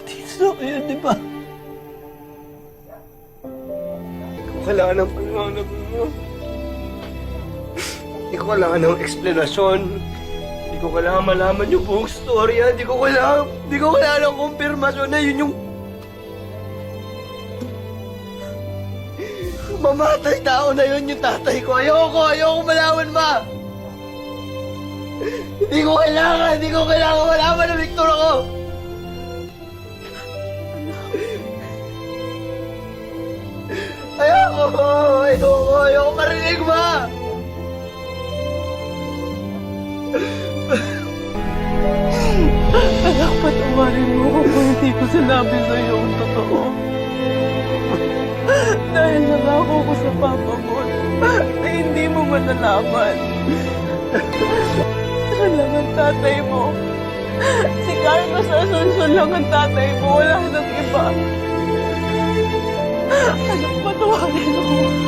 Tito, yun, di ba? Kung kailangan ng paliwanag mo. Hindi ko kailangan ng eksplanasyon. Hindi ko kailangan malaman yung buong storya. Hindi ko kailangan ng kumpirmasyon na yun yung... Mamatay tao na yun yung tatay ko. Ayoko malaman ma. Hindi ko kailangan malaman na Victor ako. Ayoko marinig ma. Anak, patawarin mo ko kung hindi ko sinabi sa'yo ang totoo. Dahil nangako ko sa papa mo na hindi mo malalaman. Siya lang ang tatay mo. Si Carlos Asuncion lang ang tatay mo. Wala nang iba. Anak, patawarin mo.